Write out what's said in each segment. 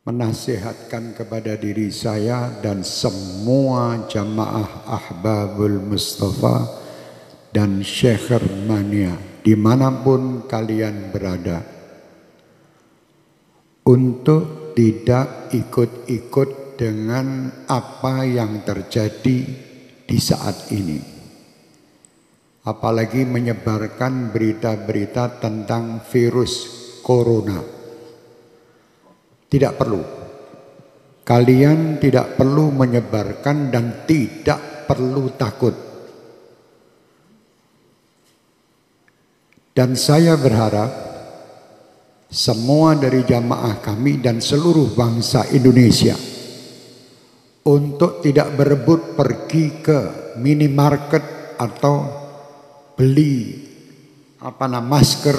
menasihatkan kepada diri saya dan semua jamaah Ahbabul Mustafa dan Syekh Mania dimanapun kalian berada, untuk tidak ikut-ikut dengan apa yang terjadi di saat ini, apalagi menyebarkan berita-berita tentang virus corona. Tidak perlu. Kalian tidak perlu menyebarkan dan tidak perlu takut. Dan saya berharap semua dari jamaah kami dan seluruh bangsa Indonesia untuk tidak berebut pergi ke minimarket atau beli masker.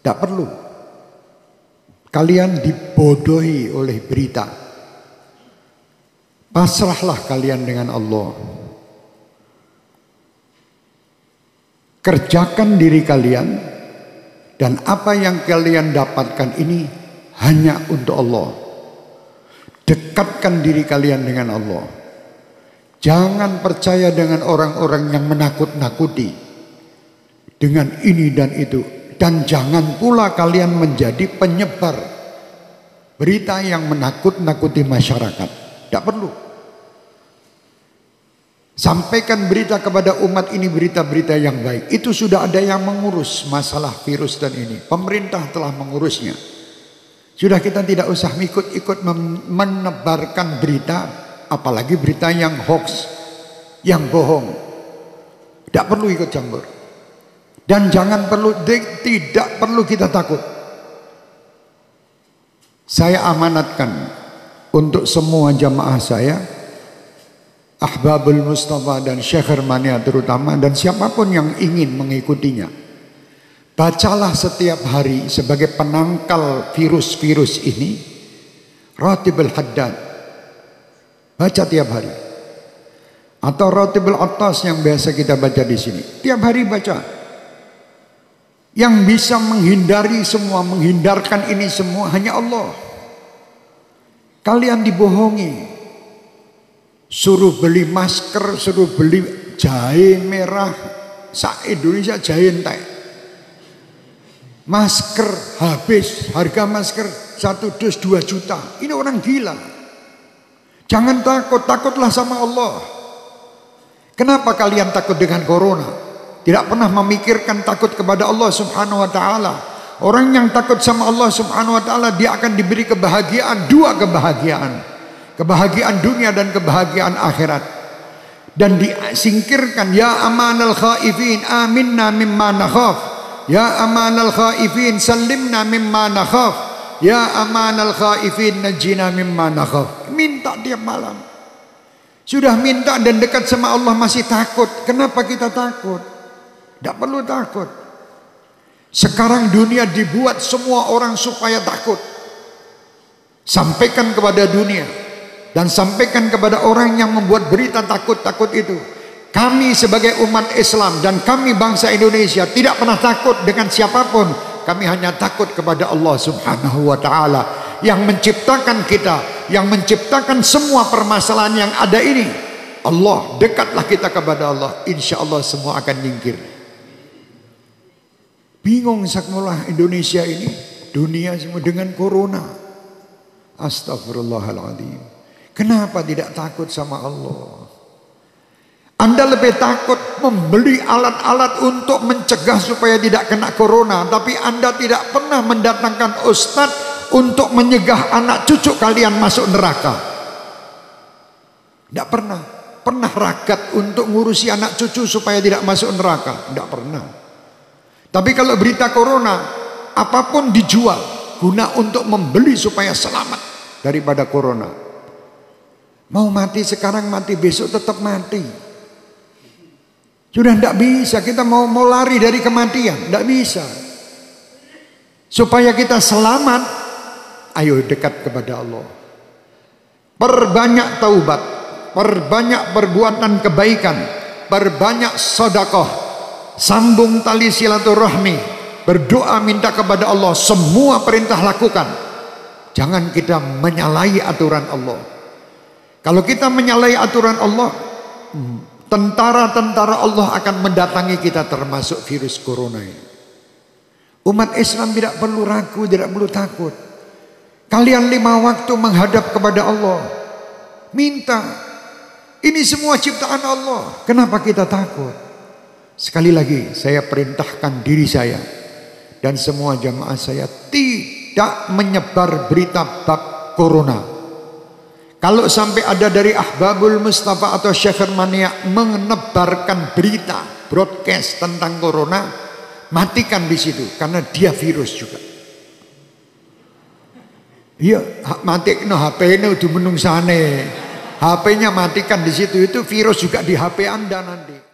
Tidak perlu. Kalian dibodohi oleh berita. Pasrahlah kalian dengan Allah. Kerjakan diri kalian, dan apa yang kalian dapatkan ini hanya untuk Allah. Dekatkan diri kalian dengan Allah. Jangan percaya dengan orang-orang yang menakut-nakuti dengan ini dan itu. Dan jangan pula kalian menjadi penyebar berita yang menakut-nakuti masyarakat. Tidak perlu. Sampaikan berita kepada umat ini, berita-berita yang baik. Itu sudah ada yang mengurus masalah virus dan ini. Pemerintah telah mengurusnya. Sudah, kita tidak usah ikut-ikut menebarkan berita, apalagi berita yang hoax, yang bohong. Tidak perlu ikut campur. Dan tidak perlu kita takut. Saya amanatkan untuk semua jamaah saya, Ahbabul Mustafa dan Syekh Mania terutama, dan siapapun yang ingin mengikutinya, bacalah setiap hari sebagai penangkal virus-virus ini Ratibul Haddad. Baca tiap hari. Atau Ratibul Attas yang biasa kita baca di sini. Tiap hari baca. Yang bisa menghindari semua, menghindarkan ini semua hanya Allah. Kalian dibohongi. Suruh beli masker, suruh beli jahe merah. Indonesia jahe entek. Masker habis, harga masker 1 dus 2 juta. Ini orang gila. Jangan takut, takutlah sama Allah. Kenapa kalian takut dengan corona? Tidak pernah memikirkan takut kepada Allah Subhanahu wa ta'ala. Orang yang takut sama Allah Subhanahu wa ta'ala, dia akan diberi kebahagiaan, 2 kebahagiaan. Kebahagiaan dunia dan kebahagiaan akhirat. Dan disingkirkan, ya amanal khaifin aminna mimma nakhaf. Ya amanal khaifin sallimna mimma nakhaf. Ya amanal khaifin najina mimma nakhaf. Minta tiap malam. Sudah minta dan dekat sama Allah masih takut. Kenapa kita takut? Tidak perlu takut. Sekarang dunia dibuat semua orang supaya takut. Sampaikan kepada dunia dan sampaikan kepada orang yang membuat berita takut-takut itu. Kami sebagai umat Islam dan kami bangsa Indonesia tidak pernah takut dengan siapapun. Kami hanya takut kepada Allah Subhanahu wa ta'ala yang menciptakan kita, yang menciptakan semua permasalahan yang ada ini. Allah, dekatlah kita kepada Allah, insya Allah semua akan nyingkir. Bingung sakmulah Indonesia ini, dunia semua dengan corona. Astagfirullahaladzim. Kenapa tidak takut sama Allah? Anda lebih takut membeli alat-alat untuk mencegah supaya tidak kena corona, tapi Anda tidak pernah mendatangkan ustadz untuk menyegah anak cucu kalian masuk neraka. Tidak pernah. Pernah ragat untuk ngurusi anak cucu supaya tidak masuk neraka? Tidak pernah. Tapi kalau berita corona, apapun dijual guna untuk membeli supaya selamat daripada corona. Mau mati sekarang, mati besok tetap mati. Sudah tidak bisa, kita mau lari dari kematian, tidak bisa. Supaya kita selamat, ayo dekat kepada Allah. Perbanyak taubat, perbanyak perbuatan kebaikan, perbanyak sedekah. Sambung tali silaturahmi, berdoa minta kepada Allah, semua perintah lakukan. Jangan kita menyalahi aturan Allah. Kalau kita menyalahi aturan Allah, tentara-tentara Allah akan mendatangi kita, termasuk virus corona ini. Umat Islam tidak perlu ragu, tidak perlu takut. Kalian 5 waktu menghadap kepada Allah, minta. Ini semua ciptaan Allah. Kenapa kita takut? Sekali lagi saya perintahkan diri saya dan semua jamaah saya tidak menyebar berita bab corona. Kalau sampai ada dari Ahbabul Mustafa atau Syekh Hermania menebarkan berita broadcast tentang corona, matikan di situ, karena dia virus juga. Iya, matikno HP-nya udah menungsane. HP-nya matikan di situ, itu virus juga di HP Anda nanti.